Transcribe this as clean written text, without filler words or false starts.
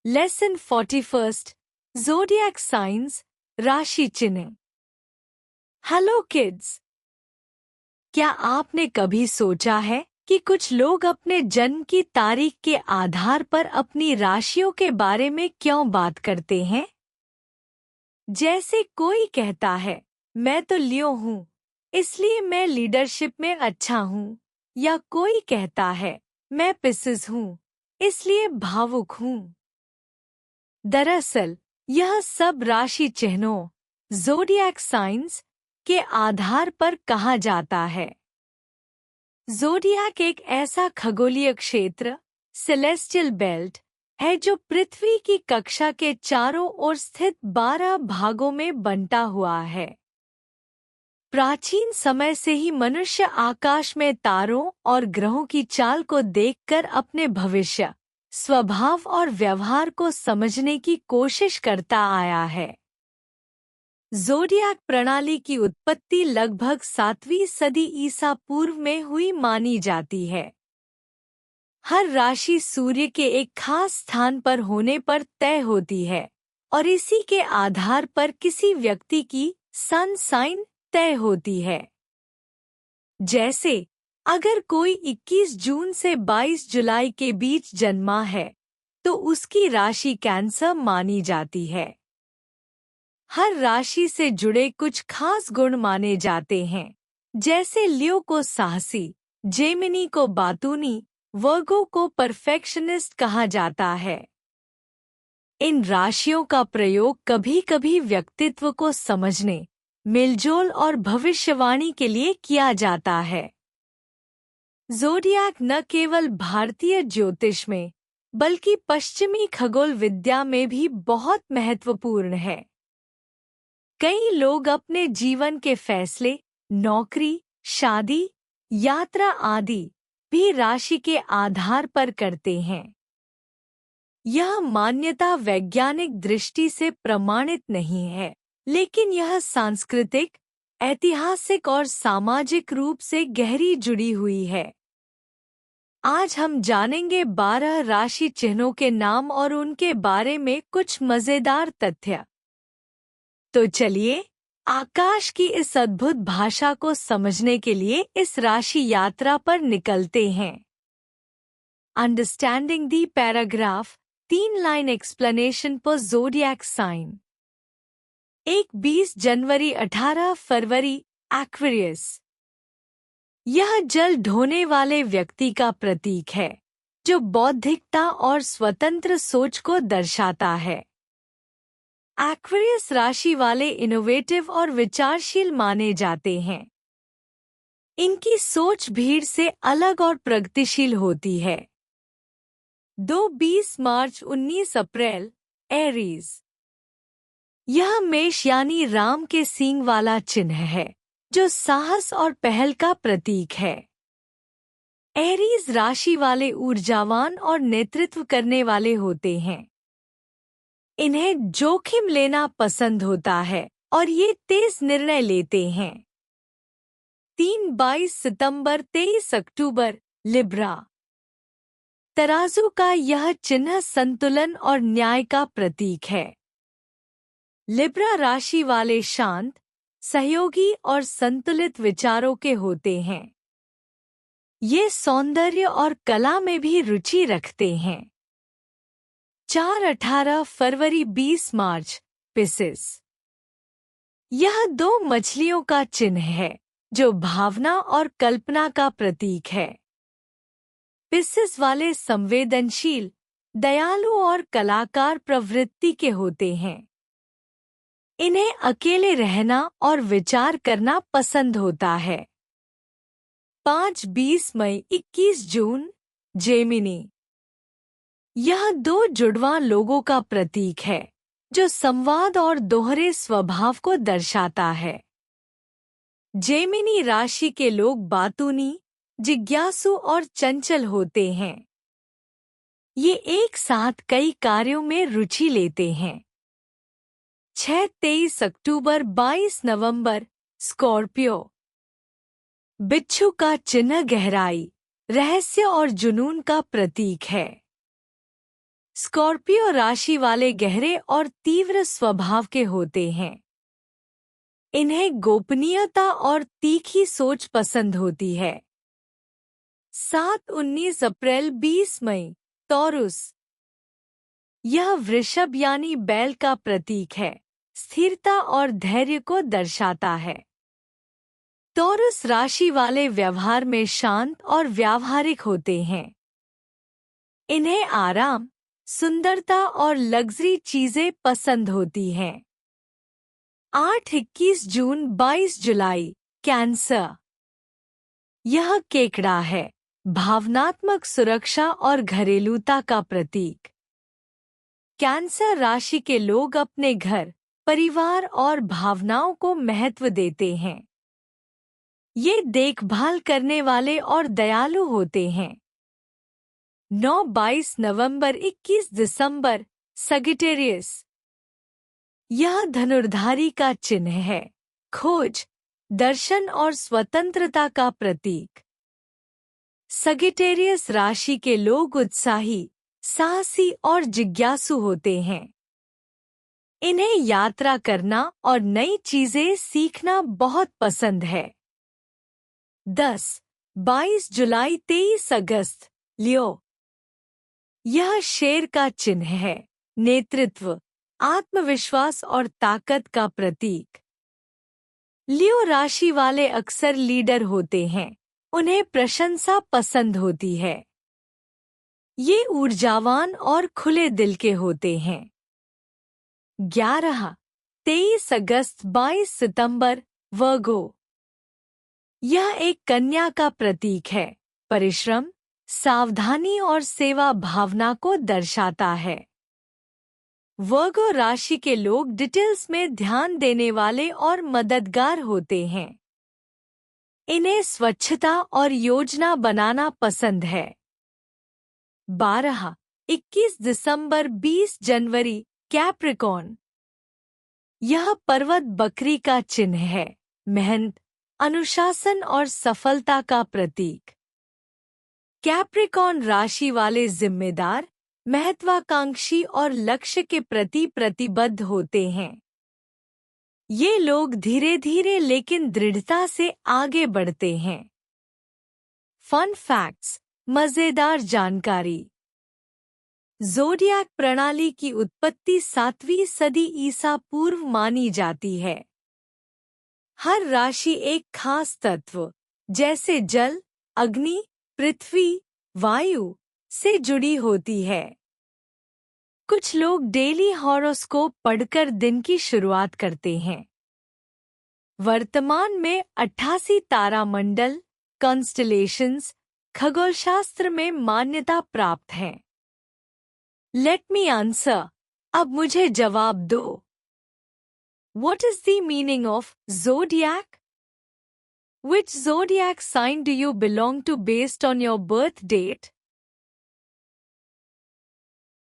Lesson 41 zodiac science राशि चिन्ह। Hello kids, क्या आपने कभी सोचा है कि कुछ लोग अपने जन्म की तारीख के आधार पर अपनी राशियों के बारे में क्यों बात करते हैं? जैसे कोई कहता है, मैं तो लियो हूँ, इसलिए मैं लीडरशिप में अच्छा हूँ, या कोई कहता है, मैं पिसिस हूँ, इसलिए भावुक हूँ। दरअसल यह सब राशि चिन्हों ज़ोडिएक साइंस के आधार पर कहा जाता है। ज़ोडिएक एक ऐसा खगोलीय क्षेत्र सेलेस्टियल बेल्ट है जो पृथ्वी की कक्षा के चारों ओर स्थित 12 भागों में बंटा हुआ है। प्राचीन समय से ही मनुष्य आकाश में तारों और ग्रहों की चाल को देखकर अपने भविष्य, स्वभाव और व्यवहार को समझने की कोशिश करता आया है। ज़ोडिएक प्रणाली की उत्पत्ति लगभग 7वीं सदी ईसा पूर्व में हुई मानी जाती है। हर राशि सूर्य के एक खास स्थान पर होने पर तय होती है और इसी के आधार पर किसी व्यक्ति की सन साइन तय होती है। जैसे अगर कोई 21 जून से 22 जुलाई के बीच जन्मा है तो उसकी राशि कैंसर मानी जाती है। हर राशि से जुड़े कुछ खास गुण माने जाते हैं, जैसे लियो को साहसी, जेमिनी को बातूनी, वर्गो को परफेक्शनिस्ट कहा जाता है। इन राशियों का प्रयोग कभी-कभी व्यक्तित्व को समझने, मेलजोल और भविष्यवाणी के लिए किया जाता है। ज़ोडिएक न केवल भारतीय ज्योतिष में, बल्कि पश्चिमी खगोल विद्या में भी बहुत महत्वपूर्ण है। कई लोग अपने जीवन के फैसले, नौकरी, शादी, यात्रा आदि भी राशि के आधार पर करते हैं। यह मान्यता वैज्ञानिक दृष्टि से प्रमाणित नहीं है, लेकिन यह सांस्कृतिक, ऐतिहासिक और सामाजिक रूप से गहरी जुड़ी हुई है। आज हम जानेंगे 12 राशि चिन्हों के नाम और उनके बारे में कुछ मजेदार तथ्य। तो चलिए आकाश की इस अद्भुत भाषा को समझने के लिए इस राशि यात्रा पर निकलते हैं। अंडरस्टैंडिंग दी पैराग्राफ 3 लाइन एक्सप्लेनेशन पर ज़ोडिएक साइन। 20 जनवरी 18 फरवरी एक्वेरियस। यह जल ढोने वाले व्यक्ति का प्रतीक है, जो बौद्धिकता और स्वतंत्र सोच को दर्शाता है। एक्वेरियस राशि वाले इनोवेटिव और विचारशील माने जाते हैं। इनकी सोच भीड़ से अलग और प्रगतिशील होती है। 20 मार्च 19 अप्रैल एरीज। यह मेष यानी राम के सींग वाला चिन्ह है, जो साहस और पहल का प्रतीक है। एरीज राशि वाले ऊर्जावान और नेतृत्व करने वाले होते हैं। इन्हें जोखिम लेना पसंद होता है और ये तेज निर्णय लेते हैं। 22 सितंबर 23 अक्टूबर लिब्रा। तराजू का यह चिन्ह संतुलन और न्याय का प्रतीक है। लिब्रा राशि वाले शांत, सहयोगी और संतुलित विचारों के होते हैं। ये सौंदर्य और कला में भी रुचि रखते हैं। 18 फरवरी 20 मार्च पिसिस। यह 2 मछलियों का चिन्ह है, जो भावना और कल्पना का प्रतीक है। पिसिस वाले संवेदनशील, दयालु और कलाकार प्रवृत्ति के होते हैं। इन्हें अकेले रहना और विचार करना पसंद होता है। 20 मई 21 जून जेमिनी। यह 2 जुड़वां लोगों का प्रतीक है, जो संवाद और दोहरे स्वभाव को दर्शाता है। जेमिनी राशि के लोग बातूनी, जिज्ञासु और चंचल होते हैं। ये एक साथ कई कार्यों में रुचि लेते हैं। 23 अक्टूबर 22 नवंबर स्कॉर्पियो। बिच्छू का चिन्ह गहराई, रहस्य और जुनून का प्रतीक है। स्कॉर्पियो राशि वाले गहरे और तीव्र स्वभाव के होते हैं। इन्हें गोपनीयता और तीखी सोच पसंद होती है। 7-19 अप्रैल 20 मई टॉरस। यह वृषभ यानी बैल का प्रतीक है, स्थिरता और धैर्य को दर्शाता है। टॉरस राशि वाले व्यवहार में शांत और व्यावहारिक होते हैं। इन्हें आराम, सुंदरता और लग्जरी चीजें पसंद होती हैं। 8-21 जून 22 जुलाई कैंसर। यह केकड़ा है, भावनात्मक सुरक्षा और घरेलूता का प्रतीक। कैंसर राशि के लोग अपने घर, परिवार और भावनाओं को महत्व देते हैं। ये देखभाल करने वाले और दयालु होते हैं। 9-22 नवंबर 21 दिसंबर सगिटेरियस। यह धनुर्धारी का चिन्ह है, खोज, दर्शन और स्वतंत्रता का प्रतीक। सगिटेरियस राशि के लोग उत्साही, साहसी और जिज्ञासु होते हैं। इन्हें यात्रा करना और नई चीजें सीखना बहुत पसंद है। 10-22 जुलाई 23 अगस्त लियो। यह शेर का चिन्ह है, नेतृत्व, आत्मविश्वास और ताकत का प्रतीक। लियो राशि वाले अक्सर लीडर होते हैं, उन्हें प्रशंसा पसंद होती है। ये ऊर्जावान और खुले दिल के होते हैं। 11-23 अगस्त 22 सितंबर वर्गो। यह एक कन्या का प्रतीक है, परिश्रम, सावधानी और सेवा भावना को दर्शाता है। वर्गो राशि के लोग डिटेल्स में ध्यान देने वाले और मददगार होते हैं। इन्हें स्वच्छता और योजना बनाना पसंद है। 12-21 दिसंबर 20 जनवरी कैप्रिकॉर्न। यह पर्वत बकरी का चिन्ह है, मेहनत, अनुशासन और सफलता का प्रतीक। कैप्रिकॉर्न राशि वाले जिम्मेदार, महत्वाकांक्षी और लक्ष्य के प्रति प्रतिबद्ध होते हैं। ये लोग धीरे धीरे लेकिन दृढ़ता से आगे बढ़ते हैं। फन फैक्ट्स, मजेदार जानकारी। ज़ोडिएक प्रणाली की उत्पत्ति 7वीं सदी ईसा पूर्व मानी जाती है। हर राशि एक खास तत्व, जैसे जल, अग्नि, पृथ्वी, वायु, से जुड़ी होती है। कुछ लोग डेली हॉरोस्कोप पढ़कर दिन की शुरुआत करते हैं। वर्तमान में 88 तारामंडल, कॉन्स्टलेशंस, खगोलशास्त्र में मान्यता प्राप्त हैं। Let me answer. अब मुझे जवाब दो। What is the meaning of zodiac? Which zodiac sign do you belong to based on your birth date?